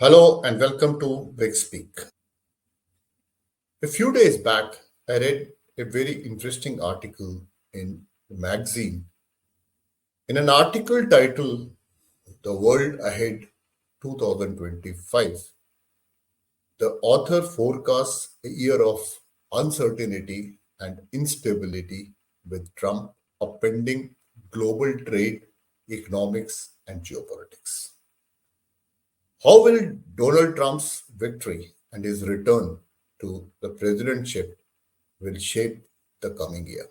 Hello and welcome to Big Speak. A few days back, I read a very interesting article in the magazine. In an article titled The World Ahead 2025, the author forecasts a year of uncertainty and instability with Trump upending global trade, economics, and geopolitics. How will Donald Trump's victory and his return to the presidentship will shape the coming year?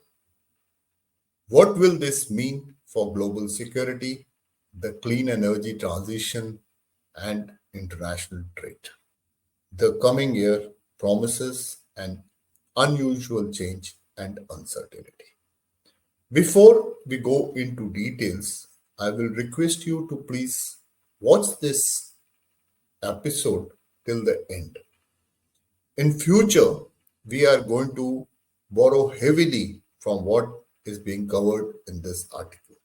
What will this mean for global security, the clean energy transition, and international trade? The coming year promises an unusual change and uncertainty. Before we go into details, I will request you to please watch this episode till the end. In future, we are going to borrow heavily from what is being covered in this article.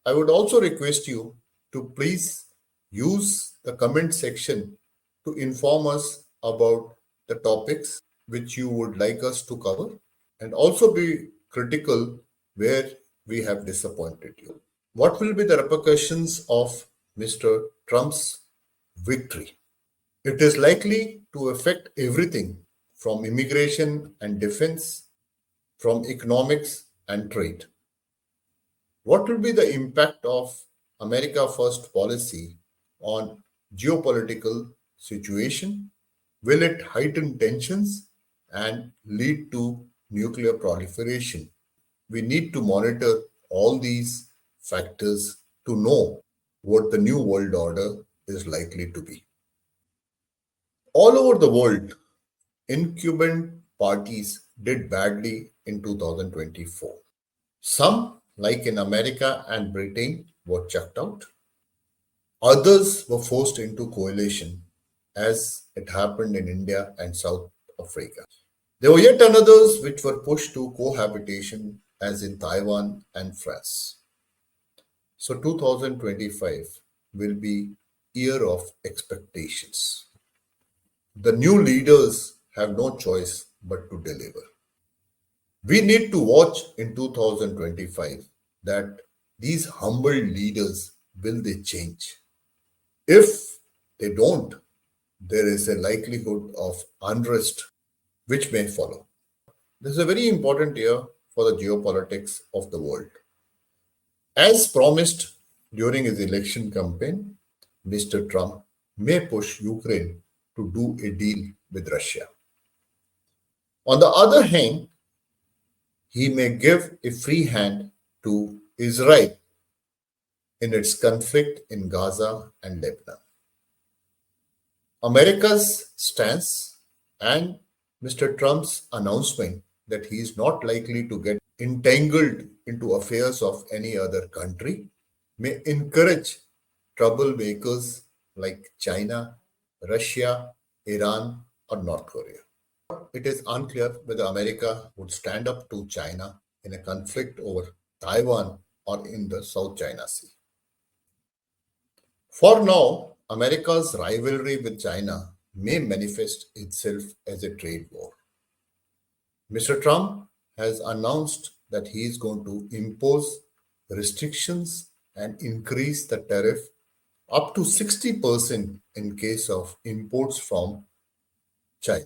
I would also request you to please use the comment section to inform us about the topics which you would like us to cover and also be critical where we have disappointed you. What will be the repercussions of Mr. Trump's victory? It is likely to affect everything from immigration and defense, from economics and trade. What will be the impact of America First policy on geopolitical situation? Will it heighten tensions and lead to nuclear proliferation? We need to monitor all these factors to know what the new world order is likely to be. All over the world, incumbent parties did badly in 2024. Some, like in America and Britain, were chucked out. Others were forced into coalition, as it happened in India and South Africa. There were yet others which were pushed to cohabitation, as in Taiwan and France. So 2025 will be year of expectations. The new leaders have no choice but to deliver. We need to watch in 2025 that these humble leaders will they change. If they don't, there is a likelihood of unrest which may follow. This is a very important year for the geopolitics of the world. As promised during his election campaign, Mr. Trump may push Ukraine to do a deal with Russia. On the other hand, he may give a free hand to Israel in its conflict in Gaza and Lebanon. America's stance and Mr. Trump's announcement that he is not likely to get entangled into affairs of any other country may encourage troublemakers like China, Russia, Iran, or North Korea. It is unclear whether America would stand up to China in a conflict over Taiwan or in the South China Sea. For now, America's rivalry with China may manifest itself as a trade war. Mr. Trump has announced that he is going to impose restrictions and increase the tariff up to 60% in case of imports from China.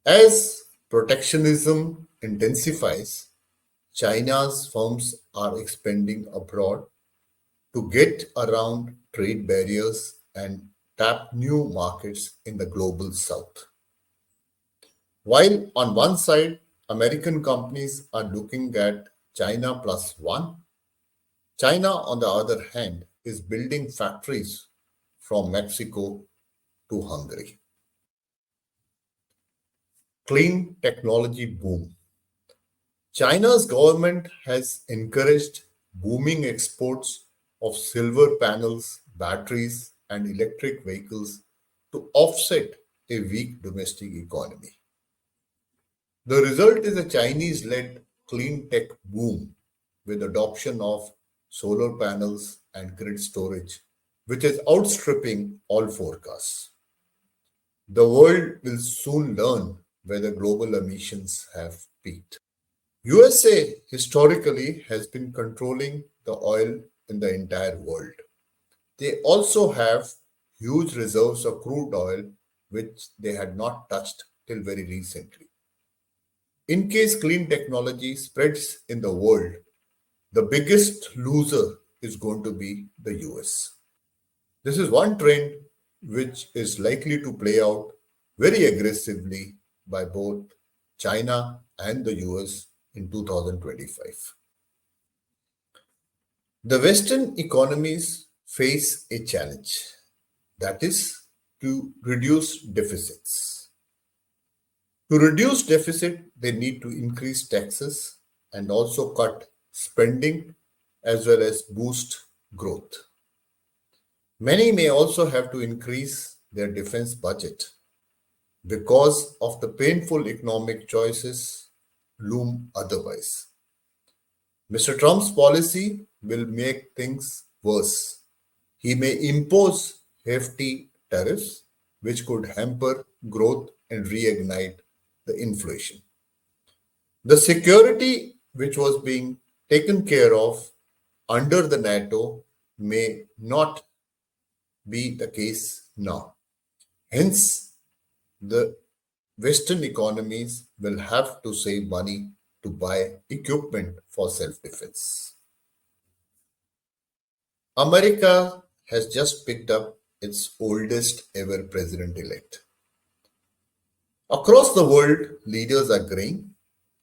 As protectionism intensifies, China's firms are expanding abroad to get around trade barriers and tap new markets in the global south. While on one side, American companies are looking at China plus one, China, on the other hand, is building factories from Mexico to Hungary. Clean technology boom. China's government has encouraged booming exports of silver panels, batteries, and electric vehicles to offset a weak domestic economy. The result is a Chinese led clean tech boom with adoption of solar panels and grid storage which is outstripping all forecasts. The world will soon learn whether global emissions have peaked. USA historically has been controlling the oil in the entire world. They also have huge reserves of crude oil, which they had not touched till very recently. In case clean technology spreads in the world, the biggest loser is going to be the US. This is one trend which is likely to play out very aggressively by both China and the US in 2025. The Western economies face a challenge, that is to reduce deficits. To reduce deficit, they need to increase taxes and also cut spending as well as boost growth. Many may also have to increase their defense budget because of the painful economic choices loom otherwise. Mr. Trump's policy will make things worse. He may impose hefty tariffs, which could hamper growth and reignite the inflation. The security which was being taken care of under the NATO may not be the case now. Hence, the Western economies will have to save money to buy equipment for self defense. America has just picked up its oldest ever president elect. Across the world, leaders are graying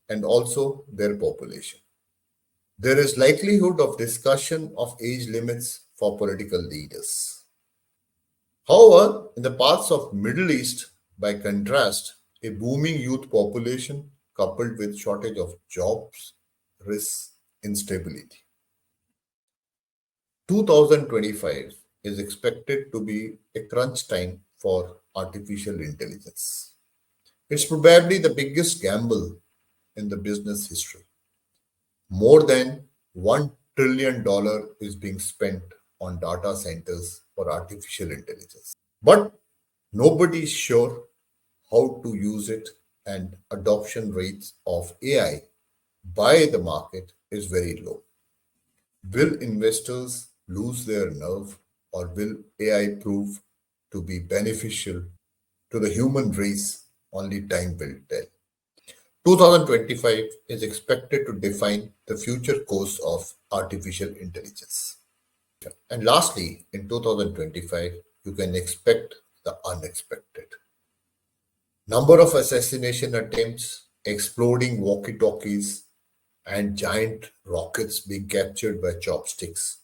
and also their population. There is likelihood of discussion of age limits for political leaders. However, in the parts of Middle East, by contrast, a booming youth population coupled with shortage of jobs risks instability. 2025 is expected to be a crunch time for artificial intelligence. It's probably the biggest gamble in the business history. More than $1 trillion is being spent on data centers for artificial intelligence. But nobody is sure how to use it, and adoption rates of AI by the market is very low. Will investors lose their nerve, or will AI prove to be beneficial to the human race? Only time will tell. 2025 is expected to define the future course of artificial intelligence. And lastly, in 2025, you can expect the unexpected. Number of assassination attempts, exploding walkie-talkies, and giant rockets being captured by chopsticks.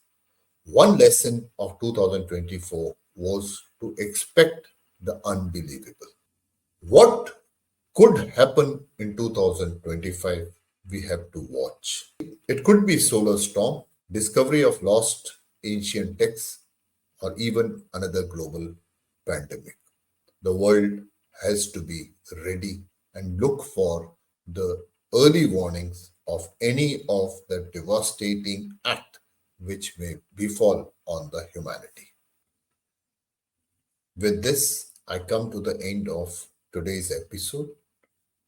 One lesson of 2024 was to expect the unbelievable. What could happen in 2025? We have to watch. It could be solar storm, discovery of lost ancient texts, or even another global pandemic. The world has to be ready and look for the early warnings of any of the devastating act which may befall on the humanity. With this, I come to the end of today's episode.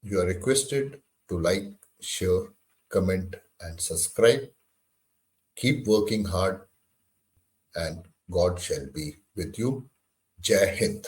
You are requested to like, share, comment, and subscribe. Keep working hard, and God shall be with you. Jai Hind.